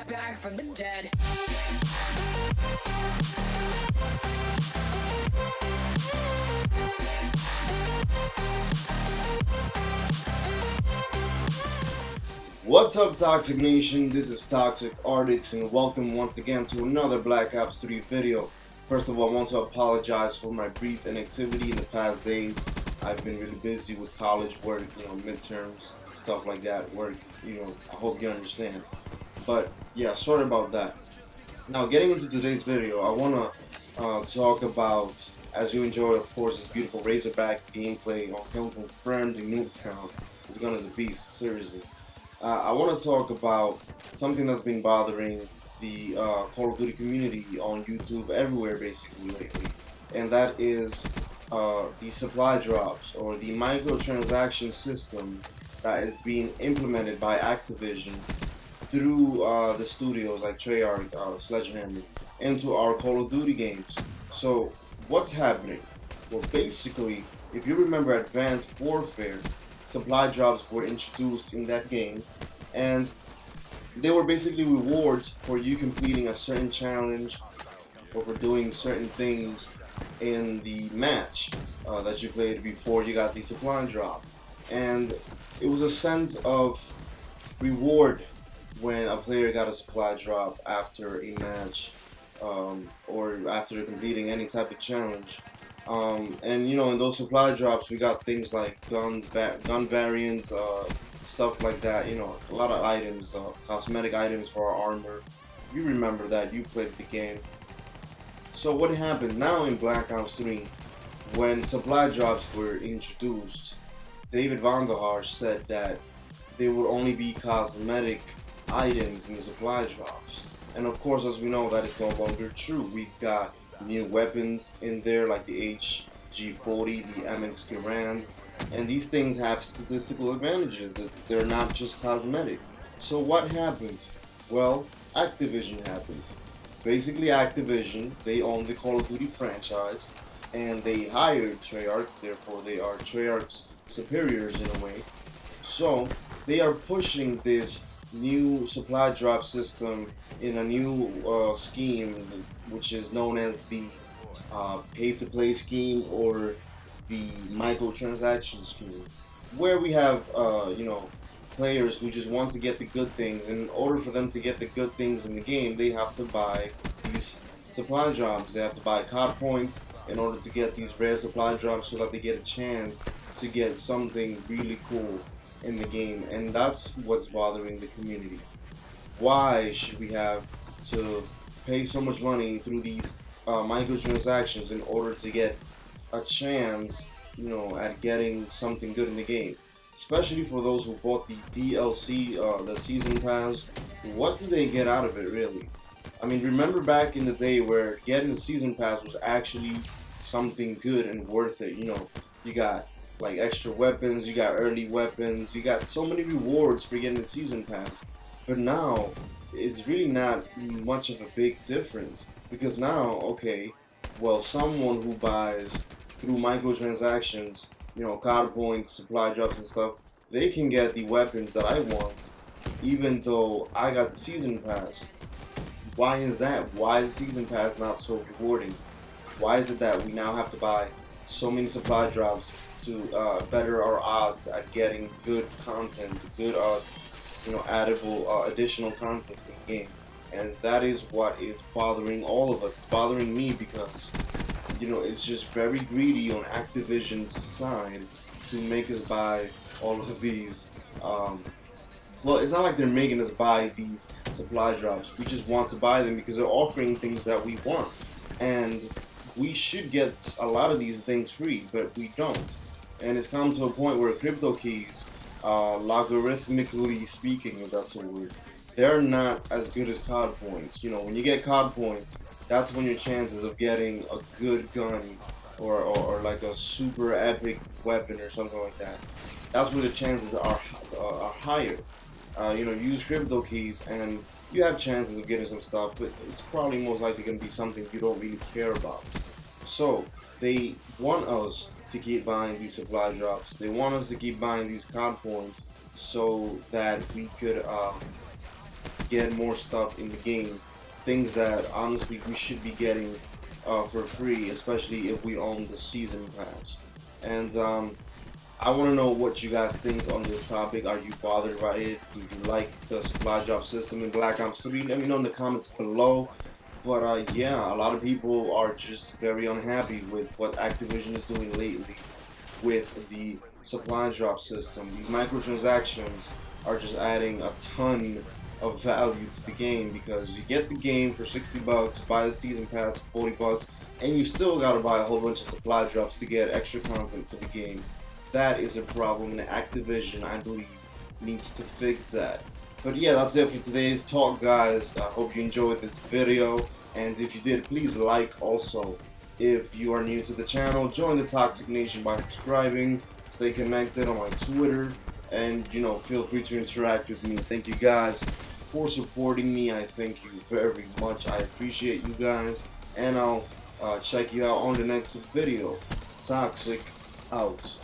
back from the dead. What's up, Toxic Nation? This is Toxic Artix, and welcome once again to another Black Ops 3 video. First of all, I want to apologize for my brief inactivity in the past days. I've been really busy with college work, midterms, stuff like that, work, I hope you understand. But yeah, sorry about that. Now, getting into today's video, I want to talk about, as you enjoy, of course, this beautiful Razorback gameplay on Kill Confirmed in NUK3TOWN. This gun is a beast, seriously. I want to talk about something that's been bothering the Call of Duty community on YouTube, everywhere basically lately, and that is the supply drops, or the microtransaction system that is being implemented by Activision through the studios like Treyarch, Sledgehammer, into our Call of Duty games. So what's happening? Well, basically, if you remember Advanced Warfare, supply drops were introduced in that game, and they were basically rewards for you completing a certain challenge or for doing certain things in the match that you played before you got the supply drop. And it was a sense of reward when a player got a supply drop after a match or after completing any type of challenge. And in those supply drops, we got things like gun variants, stuff like that. A lot of items, cosmetic items for our armor. You remember that, you played the game. So what happened now in Black Ops 3, when supply drops were introduced, David Vandahar said that they would only be cosmetic items in the supply drops. And of course, as we know, that is no longer true. We've got new weapons in there like the HG40, the NUK3TOWN, and these things have statistical advantages. That they're not just cosmetic. So what happens? Well, Activision happens. Basically, Activision, they own the Call of Duty franchise, and they hired Treyarch, therefore they are Treyarch's superiors in a way. So they are pushing this new supply drop system in a new scheme, which is known as the pay-to-play scheme, or the microtransaction scheme, where we have players who just want to get the good things. And in order for them to get the good things in the game, they have to buy these supply drops. They have to buy COD points in order to get these rare supply drops, so that they get a chance to get something really cool in the game. And that's what's bothering the community. Why should we have to pay so much money through these microtransactions in order to get a chance, at getting something good in the game? Especially for those who bought the DLC, the season pass. What do they get out of it, really? I mean, remember back in the day where getting the season pass was actually something good and worth it. You got like extra weapons, you got early weapons, you got so many rewards for getting the season pass. But now, it's really not much of a big difference, because now, okay, well, someone who buys through microtransactions, COD points, supply drops and stuff, they can get the weapons that I want, even though I got the season pass. Why is that? Why is the season pass not so rewarding? Why is it that we now have to buy so many supply drops to better our odds at getting good content, good addable additional content in the game? And that is what is bothering all of us. It's bothering me because it's just very greedy on Activision's side to make us buy all of these. Well, it's not like they're making us buy these supply drops. We just want to buy them because they're offering things that we want, and we should get a lot of these things free, but we don't. And it's come to a point where crypto keys, logarithmically speaking, if that's a word, they're not as good as COD points. When you get COD points, that's when your chances of getting a good gun or like a super epic weapon or something like that, that's where the chances are higher. Use crypto keys and you have chances of getting some stuff, but it's probably most likely going to be something you don't really care about. So they want us to keep buying these supply drops. They want us to keep buying these COD points so that we could get more stuff in the game, things that honestly we should be getting for free, especially if we own the season pass. And I want to know what you guys think on this topic. Are you bothered by it? Do you like the supply drop system in Black Ops 3? Let me know in the comments below. But yeah, a lot of people are just very unhappy with what Activision is doing lately with the supply drop system. These microtransactions are just adding a ton of value to the game, because you get the game for 60 bucks, buy the season pass for 40 bucks, and you still gotta buy a whole bunch of supply drops to get extra content for the game. That is a problem, and Activision, I believe, needs to fix that. But yeah, that's it for today's talk, guys. I hope you enjoyed this video, and if you did, please like. Also, if you are new to the channel, join the Toxic Nation by subscribing, stay connected on my Twitter, and feel free to interact with me. Thank you guys for supporting me. I thank you very much. I appreciate you guys, and I'll check you out on the next video. Toxic out.